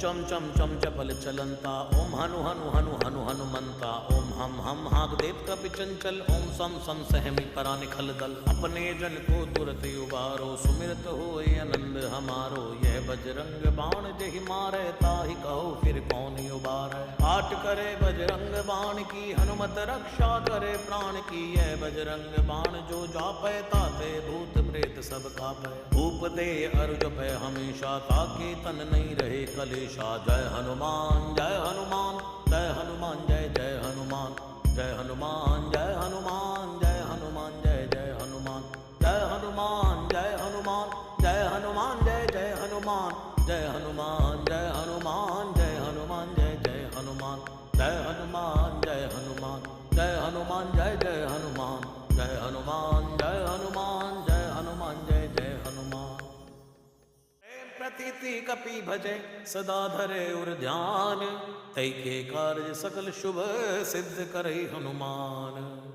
चम चम चम चपल चलंता ओम हनु हनु हनु हनु हनुमंता ओम हम हाग देव कपि चंचल ओम सम सम सहमी परा निखल दल अपने जन को तुरत उबारो सुमिरत हो आनंद हमारो यह बजरंग बाण जहि मारे ताहि कहो फिर कौन उबारे आट करे बजरंग बाण की हनुमत रक्षा करे प्राण की यह बजरंग बाण जो जापै ताते भूत प्रेत सब कापै भूप दे अरु जपै हमेशा ताके तन नहीं रहे कलेशा जय हनुमान जय हनुमान जय हनुमान जय जय हनुमान जय हनुमान जय हनुमान जय हनुमान जय जय हनुमान जय हनुमान जय हनुमान जय हनुमान जय जय हनुमान जय हनुमान जय हनुमान जय हनुमान जय जय हनुमान जय हनुमान जय हनुमान जय हनुमान जय जय हनुमान जय हनुमान जय हनुमान जय हनुमान जय जय हनुमान प्रतीति कपि भजे सदा धरे उर ध्यान तै के कार्य सकल शुभ सिद्ध करे हनुमान।